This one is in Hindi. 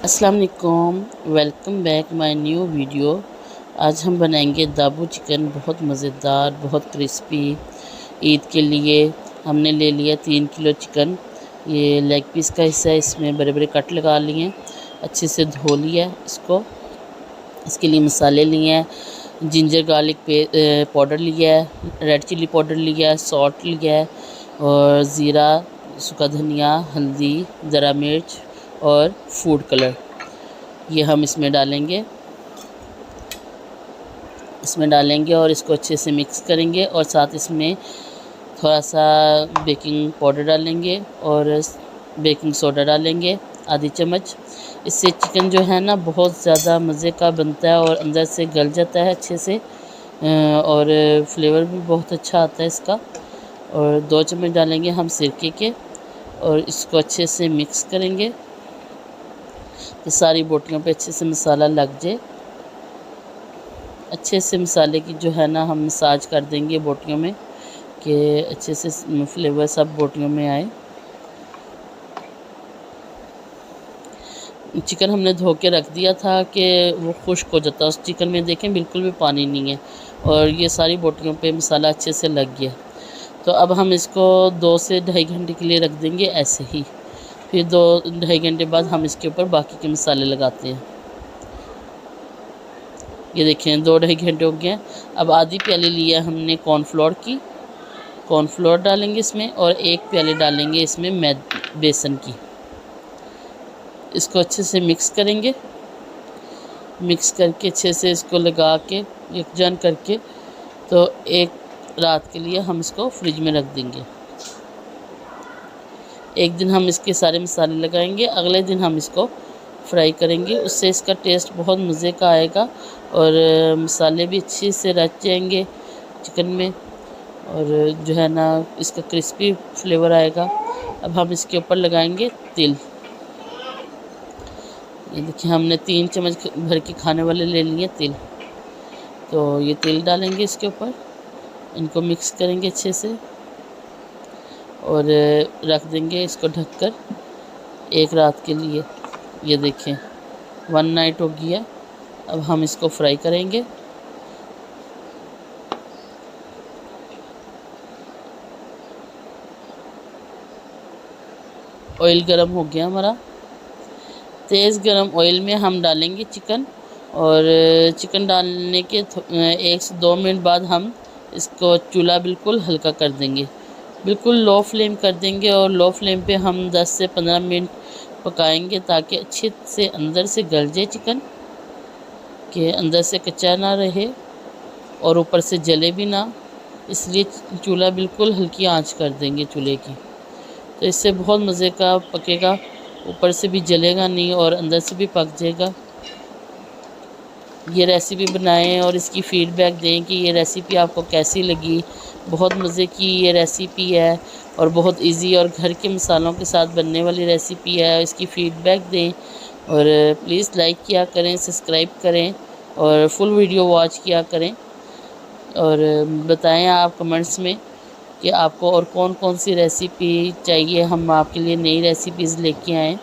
अस्सलाम वालेकुम, welcome back my new video. आज हम बनाएंगे दाबू चिकन, बहुत मज़ेदार, बहुत क्रिस्पी। ईद के लिए हमने ले लिया 3 किलो चिकन। ये लेग पीस का हिस्सा है, इसमें बड़े बड़े कट लगा लिए हैं, अच्छे से धो लिया है इसको। इसके लिए मसाले लिए हैं, जिंजर गार्लिक पाउडर लिया है, रेड चिली पाउडर लिया है, सॉल्ट लिया है और ज़ीरा, सूखा धनिया, हल्दी, ज़रा मिर्च और फूड कलर, ये हम इसमें डालेंगे और इसको अच्छे से मिक्स करेंगे। और साथ इसमें थोड़ा सा बेकिंग पाउडर डालेंगे और बेकिंग सोडा डालेंगे, आधी चम्मच। इससे चिकन जो है ना बहुत ज़्यादा मज़े का बनता है और अंदर से गल जाता है अच्छे से, और फ्लेवर भी बहुत अच्छा आता है इसका। और 2 चम्मच डालेंगे हम सिरके के और इसको अच्छे से मिक्स करेंगे तो सारी बोटियों पे अच्छे से मसाला लग जाए। अच्छे से मसाले की जो है ना हम मसाज कर देंगे बोटियों में कि अच्छे से फ्लेवर सब बोटियों में आए। चिकन हमने धो के रख दिया था कि वो खुश्क हो जाता है, उस चिकन में देखें बिल्कुल भी पानी नहीं है और ये सारी बोटियों पे मसाला अच्छे से लग गया। तो अब हम इसको 2 से ढाई घंटे के लिए रख देंगे ऐसे ही। फिर 2-2.5 घंटे बाद हम इसके ऊपर बाकी के मसाले लगाते हैं। ये देखें 2-2.5 घंटे हो गए हैं। अब आधी प्याली लिया हमने कॉर्नफ्लोर की, कॉर्नफ्लोर डालेंगे इसमें और 1 प्याली डालेंगे इसमें बेसन की। इसको अच्छे से मिक्स करेंगे, मिक्स करके अच्छे से इसको लगा के यकजान करके तो एक रात के लिए हम इसको फ्रिज में रख देंगे। एक दिन हम इसके सारे मसाले लगाएंगे, अगले दिन हम इसको फ्राई करेंगे, उससे इसका टेस्ट बहुत मज़े का आएगा और मसाले भी अच्छे से रच जाएंगे चिकन में और जो है ना इसका क्रिस्पी फ्लेवर आएगा। अब हम इसके ऊपर लगाएंगे तिल। ये देखिए हमने 3 चम्मच भर के खाने वाले ले लिए तिल, तो ये तिल डालेंगे इसके ऊपर, इनको मिक्स करेंगे अच्छे से और रख देंगे इसको ढककर एक रात के लिए। ये देखें 1 नाइट हो गया। अब हम इसको फ्राई करेंगे। ऑयल गरम हो गया हमारा, तेज़ गरम ऑयल में हम डालेंगे चिकन और चिकन डालने के 1 से 2 मिनट बाद हम इसको चूल्हा बिल्कुल हल्का कर देंगे, बिल्कुल लो फ्लेम कर देंगे और लो फ्लेम पे हम 10 से 15 मिनट पकाएंगे ताकि अच्छे से अंदर से गल जाए चिकन, के अंदर से कच्चा ना रहे और ऊपर से जले भी ना। इसलिए चूल्हा बिल्कुल हल्की आंच कर देंगे चूल्हे की, तो इससे बहुत मज़े का पकेगा, ऊपर से भी जलेगा नहीं और अंदर से भी पक जाएगा। ये रेसिपी बनाएं और इसकी फ़ीडबैक दें कि ये रेसिपी आपको कैसी लगी। बहुत मज़े की ये रेसिपी है और बहुत इजी और घर के मसालों के साथ बनने वाली रेसिपी है। इसकी फ़ीडबैक दें और प्लीज़ लाइक किया करें, सब्सक्राइब करें और फुल वीडियो वॉच किया करें और बताएं आप कमेंट्स में कि आपको और कौन कौन सी रेसिपी चाहिए, हम आपके लिए नई रेसिपीज़ लेके आएँ।